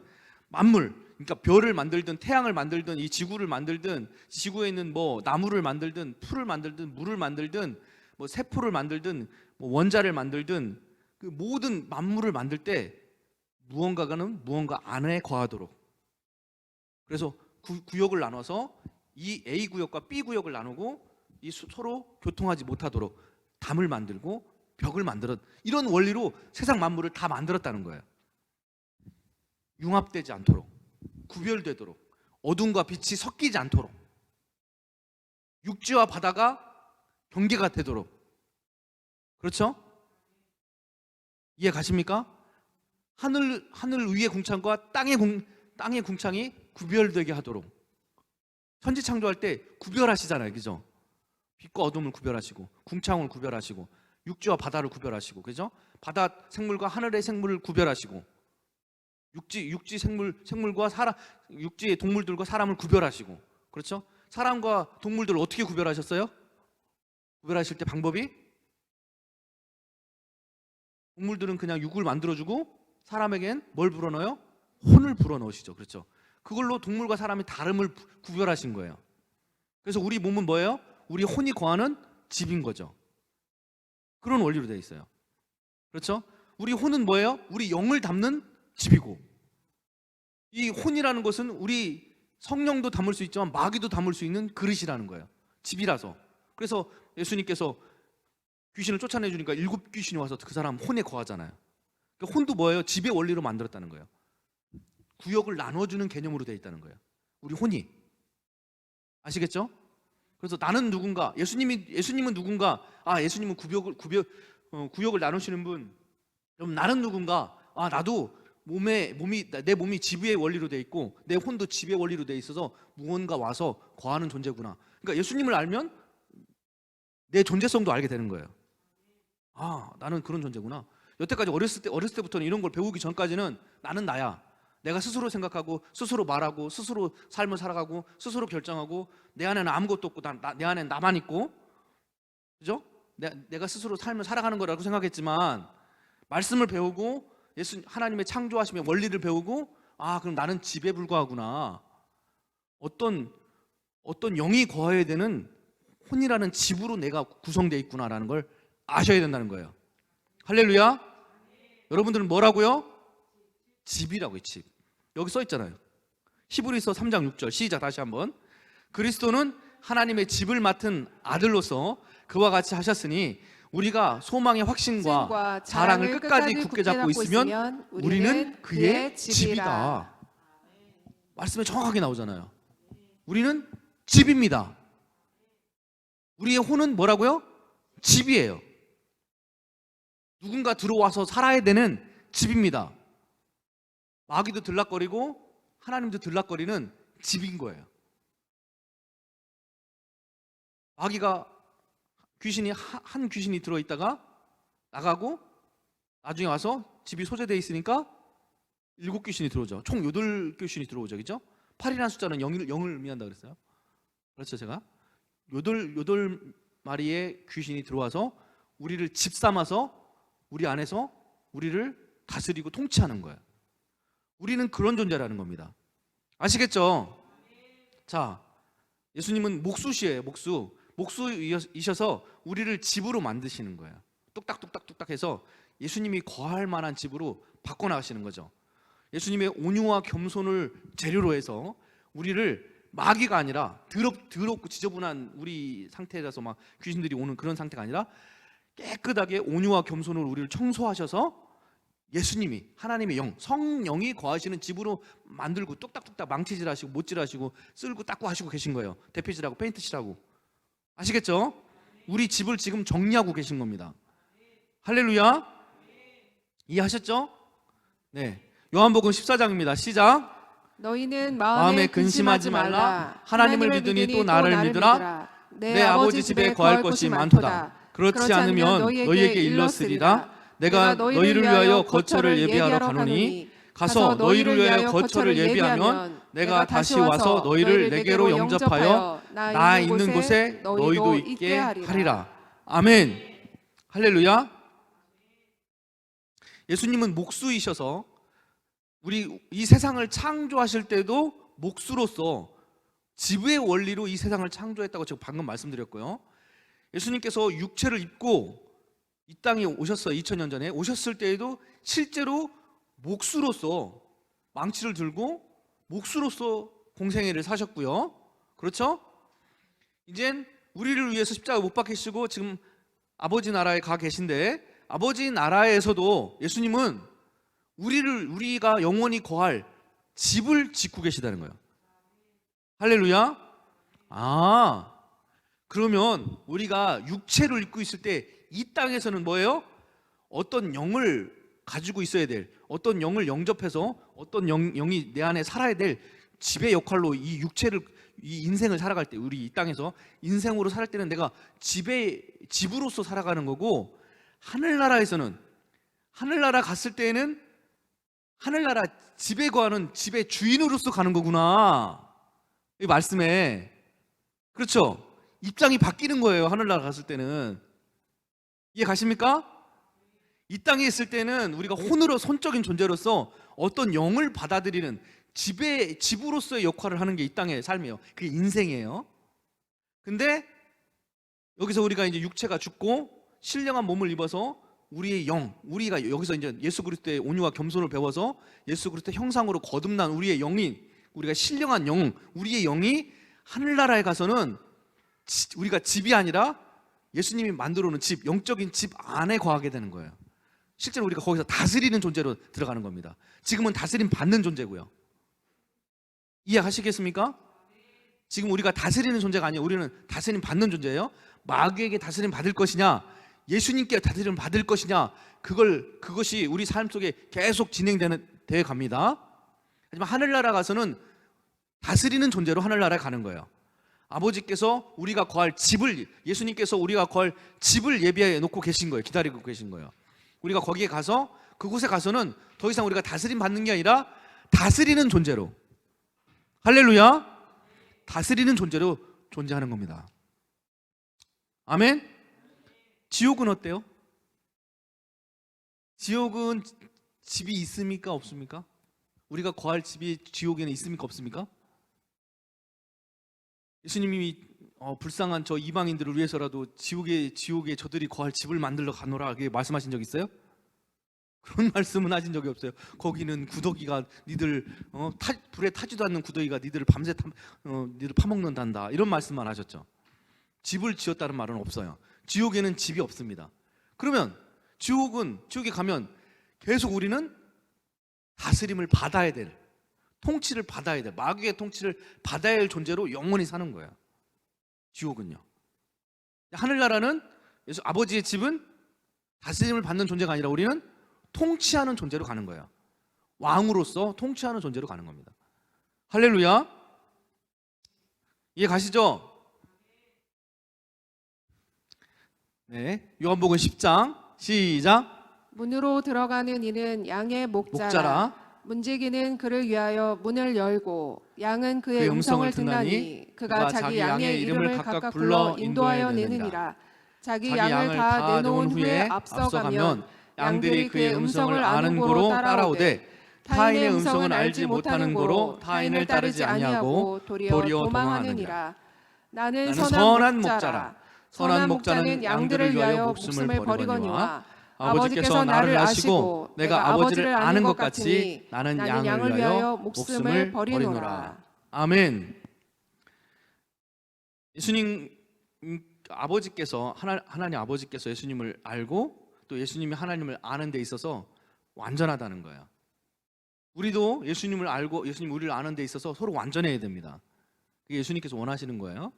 만물, 그러니까 별을 만들든 태양을 만들든 이 지구를 만들든 지구에 있는 뭐 나무를 만들든 풀을 만들든 물을 만들든 뭐 세포를 만들든 뭐 원자를 만들든 그 모든 만물을 만들 때 무언가는 무언가 안에 거하도록, 그래서 구역을 나눠서 이 A 구역과 B 구역을 나누고 이 서로 교통하지 못하도록 담을 만들고 벽을 만들어, 이런 원리로 세상 만물을 다 만들었다는 거예요. 융합되지 않도록, 구별되도록, 어둠과 빛이 섞이지 않도록, 육지와 바다가 경계가 되도록. 그렇죠? 이해 가십니까? 하늘 위의 궁창과 땅의 궁창이 구별되게 하도록. 천지 창조할 때 구별하시잖아요. 그죠? 빛과 어둠을 구별하시고 궁창을 구별하시고 육지와 바다를 구별하시고, 그죠? 바다 생물과 하늘의 생물을 구별하시고 육지 생물과 육지의 동물들과 사람을 구별하시고, 그렇죠? 사람과 동물들을 어떻게 구별하셨어요? 구별하실 때 방법이, 동물들은 그냥 육을 만들어주고 사람에겐 뭘 불어넣어요? 혼을 불어넣으시죠. 그렇죠? 그걸로 동물과 사람의 다름을 구별하신 거예요. 그래서 우리 몸은 뭐예요? 우리 혼이 거하는 집인 거죠. 그런 원리로 되어 있어요. 그렇죠? 우리 혼은 뭐예요? 우리 영을 담는 집이고, 이 혼이라는 것은 우리 성령도 담을 수 있지만 마귀도 담을 수 있는 그릇이라는 거예요. 집이라서. 그래서 예수님께서 귀신을 쫓아내주니까 7 귀신이 와서 그 사람 혼에 거하잖아요. 그러니까 혼도 뭐예요? 집의 원리로 만들었다는 거예요. 구역을 나눠주는 개념으로 되어 있다는 거예요. 우리 혼이. 아시겠죠? 그래서 나는 누군가, 예수님은 누군가, 예수님은 구역을 나누시는 분. 그럼 나는 누군가, 나도 내 몸이 지배의 원리로 되어 있고 내 혼도 지배의 원리로 되어 있어서 무언가 와서 거하는 존재구나. 그러니까 예수님을 알면 내 존재성도 알게 되는 거예요. 나는 그런 존재구나. 여태까지 어렸을 때부터는 이런 걸 배우기 전까지는 나는 나야. 내가 스스로 생각하고 스스로 말하고 스스로 삶을 살아가고 스스로 결정하고 내 안에는 아무것도 없고 내 안에는 나만 있고, 그죠? 내가 스스로 삶을 살아가는 거라고 생각했지만 말씀을 배우고 하나님의 창조하심의 원리를 배우고 그럼 나는 집에 불과하구나. 어떤 영이 거해야 되는 혼이라는 집으로 내가 구성되어 있구나라는 걸 아셔야 된다는 거예요. 할렐루야. 여러분들은 뭐라고요? 집이라고요. 집. 여기 써 있잖아요. 히브리서 3장 6절 시작 다시 한번. 그리스도는 하나님의 집을 맡은 아들로서 그와 같이 하셨으니 우리가 소망의 확신과 자랑을 끝까지 굳게 잡고 있으면 우리는 그의 집이다. 말씀에 정확하게 나오잖아요. 우리는 집입니다. 우리의 혼은 뭐라고요? 집이에요. 누군가 들어와서 살아야 되는 집입니다. 마귀도 들락거리고 하나님도 들락거리는 집인 거예요. 마귀가 한 귀신이 들어있다가 나가고 나중에 와서 집이 소재되어 있으니까 7귀신이 들어오죠. 총 8귀신이 들어오죠. 그죠? 8이라는 숫자는 0을 의미한다 그랬어요. 그렇죠, 제가. 8마리의 귀신이 들어와서 우리를 집삼아서 우리 안에서 우리를 다스리고 통치하는 거예요. 우리는 그런 존재라는 겁니다. 아시겠죠? 자, 예수님은 목수시예요. 목수이셔서 우리를 집으로 만드시는 거예요. 뚝딱뚝딱뚝딱 해서 예수님이 거할 만한 집으로 바꿔나가시는 거죠. 예수님의 온유와 겸손을 재료로 해서 우리를 마귀가 아니라 더럽고 지저분한 우리 상태라서 막 귀신들이 오는 그런 상태가 아니라 깨끗하게 온유와 겸손으로 우리를 청소하셔서 예수님이 하나님의 영, 성령이 거하시는 집으로 만들고 뚝딱뚝딱 망치질하시고 못질하시고 쓸고 닦고 하시고 계신 거예요. 대피질하고 페인트칠하고. 아시겠죠? 우리 집을 지금 정리하고 계신 겁니다. 할렐루야. 이해하셨죠? 네. 요한복음 14장입니다. 시작. 너희는 마음에 근심하지 말라. 하나님을 믿으니 또 나를 믿으라. 내 아버지 집에 거할 것이 많도다. 그렇지 않으면 너희에게 일렀으리라. 내가 너희를 위하여 거처를 예비하러 가노니 가서 너희를 위하여 거처를 예비하면 내가 다시 와서 너희를 내게로 영접하여 나 있는 곳에 너희도 있게 하리라. 아멘. 할렐루야. 예수님은 목수이셔서 우리 이 세상을 창조하실 때도 목수로서 지부의 원리로 이 세상을 창조했다고 제가 방금 말씀드렸고요. 예수님께서 육체를 입고 이 땅에 오셨어요. 2000년 전에 오셨을 때에도 실제로 목수로서 망치를 들고 목수로서 공생애를 사셨고요. 그렇죠? 이젠 우리를 위해서 십자가 못 박히시고 지금 아버지 나라에 가 계신데 아버지 나라에서도 예수님은 우리가 영원히 거할 집을 짓고 계시다는 거예요. 할렐루야. 그러면 우리가 육체를 입고 있을 때 이 땅에서는 뭐예요? 어떤 영을 가지고 있어야 될, 어떤 영을 영접해서 어떤 영이 내 안에 살아야 될 집의 역할로 이 육체를, 이 인생을 살아갈 때, 우리 이 땅에서 인생으로 살 때는 내가 집으로서 살아가는 거고, 하늘나라에서는, 하늘나라 갔을 때에는 하늘나라 집에 거하는 집의 주인으로서 가는 거구나. 이 말씀에. 그렇죠? 입장이 바뀌는 거예요. 하늘나라 갔을 때는. 이해 가십니까? 이 땅에 있을 때는 우리가 혼으로 손적인 존재로서 어떤 영을 받아들이는 집으로서의 역할을 하는 게 이 땅의 삶이에요. 그게 인생이에요. 근데 여기서 우리가 이제 육체가 죽고 신령한 몸을 입어서 우리의 영, 우리가 여기서 이제 예수 그리스도의 온유와 겸손을 배워서 예수 그리스도의 형상으로 거듭난 우리의 영이, 우리가 신령한 영, 우리의 영이 하늘나라에 가서는 우리가 집이 아니라 예수님이 만들어 놓은 집, 영적인 집 안에 거하게 되는 거예요. 실제로 우리가 거기서 다스리는 존재로 들어가는 겁니다. 지금은 다스림 받는 존재고요. 이해하시겠습니까? 지금 우리가 다스리는 존재가 아니에요. 우리는 다스림 받는 존재예요. 마귀에게 다스림 받을 것이냐, 예수님께 다스림 받을 것이냐, 그것이 우리 삶 속에 계속 되어 갑니다. 하지만 하늘나라 가서는 다스리는 존재로 하늘나라에 가는 거예요. 아버지께서 우리가 거할 집을, 예수님께서 우리가 거할 집을 예비해 놓고 계신 거예요. 기다리고 계신 거예요. 우리가 거기에 가서, 그곳에 가서는 더 이상 우리가 다스림 받는 게 아니라 다스리는 존재로, 할렐루야, 다스리는 존재로 존재하는 겁니다. 아멘. 지옥은 어때요? 지옥은 집이 있습니까? 없습니까? 우리가 거할 집이 지옥에는 있습니까? 없습니까? 예수님이 불쌍한 저 이방인들을 위해서라도 지옥에 저들이 거할 집을 만들러 가노라 이렇게 말씀하신 적 있어요? 그런 말씀은 하신 적이 없어요. 거기는 구더기가 니들 불에 타지도 않는 구더기가 니들을 밤새 니들 파먹는단다, 이런 말씀만 하셨죠. 집을 지었다는 말은 없어요. 지옥에는 집이 없습니다. 그러면 지옥에 가면 계속 우리는 다스림을 받아야 될, 통치를 받아야 될, 마귀의 통치를 받아야 할 존재로 영원히 사는 거예요. 지옥은요. 하늘나라는 아버지의 집은 다스림을 받는 존재가 아니라 우리는 통치하는 존재로 가는 거예요. 왕으로서 통치하는 존재로 가는 겁니다. 할렐루야. 이해 가시죠? 네, 요한복음 10장 시작. 문으로 들어가는 이는 양의 목자라. 문지기는 그를 위하여 문을 열고 양은 그의 음성을 듣나니 그가 자기 양의 이름을 각각 불러 인도하여 내느니라. 자기 양을 다 내놓은 후에 앞서가면 양들이 그의 음성을 아는 고로 따라오되 타인의 음성은 알지 못하는 고로 타인을 따르지 아니하고 도리어 도망하느니라. 나는 선한 목자라. 선한 목자는 양들을 위하여 목숨을 버리거니와 아버지께서 나를 아시고 내가 아버지를 아는 것 같으니 나는 양을 위하여 목숨을 버리노라. 아멘. 예수님 아버지께서 하나님 아버지께서 예수님을 알고 또 예수님이 하나님을 아는 데 있어서 완전하다는 거예요. 우리도 예수님을 알고 예수님 우리를 아는 데 있어서 서로 완전해야 됩니다. 그게 예수님께서 원하시는 거예요.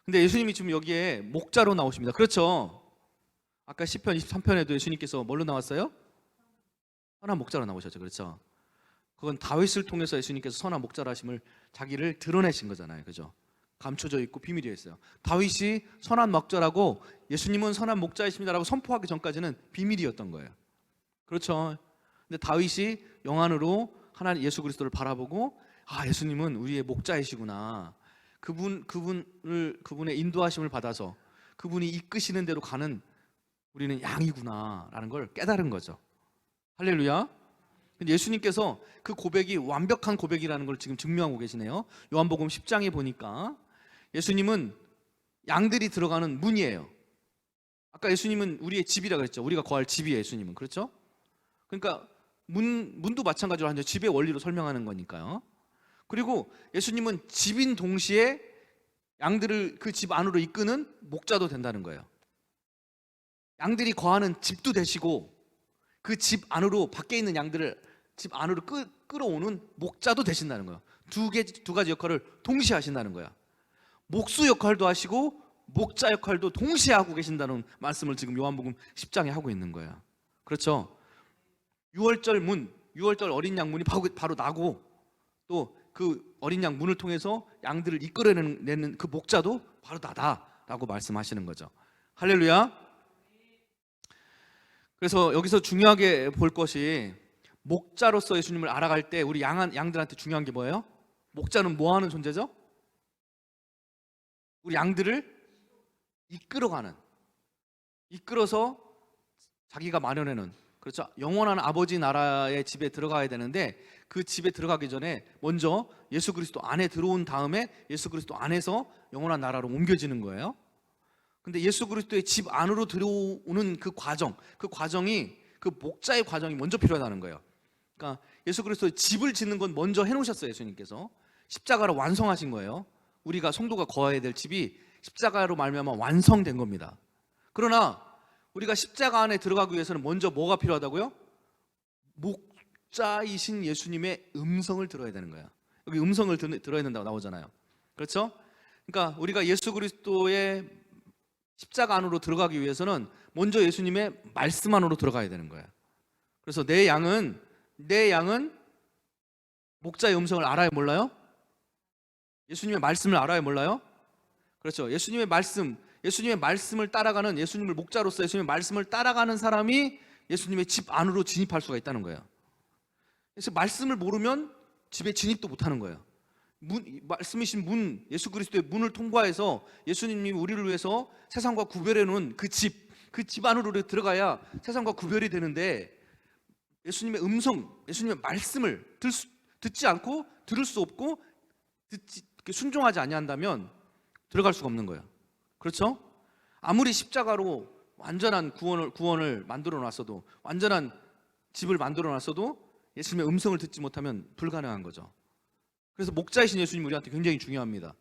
근데 예수님이 지금 여기에 목자로 나오십니다. 그렇죠? 아까 시편 23편에도 예수님께서 뭘로 나왔어요? 선한 목자로 나오셨죠. 그렇죠? 그건 다윗을 통해서 예수님께서 선한 목자라 하심을 자기를 드러내신 거잖아요. 그죠? 감춰져 있고 비밀이 있어요. 다윗이 선한 목자라고 예수님은 선한 목자이십니다라고 선포하기 전까지는 비밀이었던 거예요. 그렇죠? 근데 다윗이 영안으로 하나님 예수 그리스도를 바라보고 아, 예수님은 우리의 목자이시구나. 그분의 인도하심을 받아서 그분이 이끄시는 대로 가는 우리는 양이구나라는 걸 깨달은 거죠. 할렐루야. 근데 예수님께서 그 고백이 완벽한 고백이라는 걸 지금 증명하고 계시네요. 요한복음 10장에 보니까 예수님은 양들이 들어가는 문이에요. 아까 예수님은 우리의 집이라 그랬죠. 우리가 거할 집이에요. 예수님은. 그렇죠? 그러니까 문도 마찬가지로 하죠. 집의 원리로 설명하는 거니까요. 그리고 예수님은 집인 동시에 양들을 그 집 안으로 이끄는 목자도 된다는 거예요. 양들이 거하는 집도 되시고 그 집 안으로 밖에 있는 양들을 집 안으로 끌어오는 목자도 되신다는 거예요. 두 가지 역할을 동시에 하신다는 거야. 목수 역할도 하시고 목자 역할도 동시에 하고 계신다는 말씀을 지금 요한복음 10장에 하고 있는 거예요. 그렇죠? 6월절 어린 양 문이 바로 나고 또 그 어린 양 문을 통해서 양들을 이끌어내는 그 목자도 바로 나다라고 말씀하시는 거죠. 할렐루야. 그래서 여기서 중요하게 볼 것이 목자로서 예수님을 알아갈 때 우리 양들한테 중요한 게 뭐예요? 목자는 뭐 하는 존재죠? 우리 양들을 이끌어서 자기가 마련해놓은, 그렇죠? 영원한 아버지 나라의 집에 들어가야 되는데 그 집에 들어가기 전에 먼저 예수 그리스도 안에 들어온 다음에 예수 그리스도 안에서 영원한 나라로 옮겨지는 거예요. 근데 예수 그리스도의 집 안으로 들어오는 그 과정이 그 목자의 과정이 먼저 필요하다는 거예요. 그러니까 예수 그리스도의 집을 짓는 건 먼저 해놓으셨어요. 예수님께서 십자가로 완성하신 거예요. 우리가 성도가 거해야 될 집이 십자가로 말미암아 완성된 겁니다. 그러나 우리가 십자가 안에 들어가기 위해서는 먼저 뭐가 필요하다고요? 목자이신 예수님의 음성을 들어야 되는 거야. 여기 음성을 들어야 된다고 나오잖아요. 그렇죠? 그러니까 우리가 예수 그리스도의 십자가 안으로 들어가기 위해서는 먼저 예수님의 말씀 안으로 들어가야 되는 거야. 그래서 내 양은 목자의 음성을 알아요, 몰라요? 예수님의 말씀을 알아요, 몰라요? 그렇죠. 예수님의 말씀을 따라가는, 예수님을 목자로서 예수님의 말씀을 따라가는 사람이 예수님의 집 안으로 진입할 수가 있다는 거예요. 그래서 말씀을 모르면 집에 진입도 못하는 거예요. 말씀이신 문, 예수 그리스도의 문을 통과해서 예수님이 우리를 위해서 세상과 구별해 놓은 그 집 안으로 들어가야 세상과 구별이 되는데, 예수님의 음성, 예수님의 말씀을 듣지 않고 들을 수 없고 순종하지 아니한다면 들어갈 수가 없는 거예요. 그렇죠? 아무리 십자가로 완전한 구원을 만들어 놨어도, 완전한 집을 만들어 놨어도 예수님의 음성을 듣지 못하면 불가능한 거죠. 그래서 목자이신 예수님 우리한테 굉장히 중요합니다.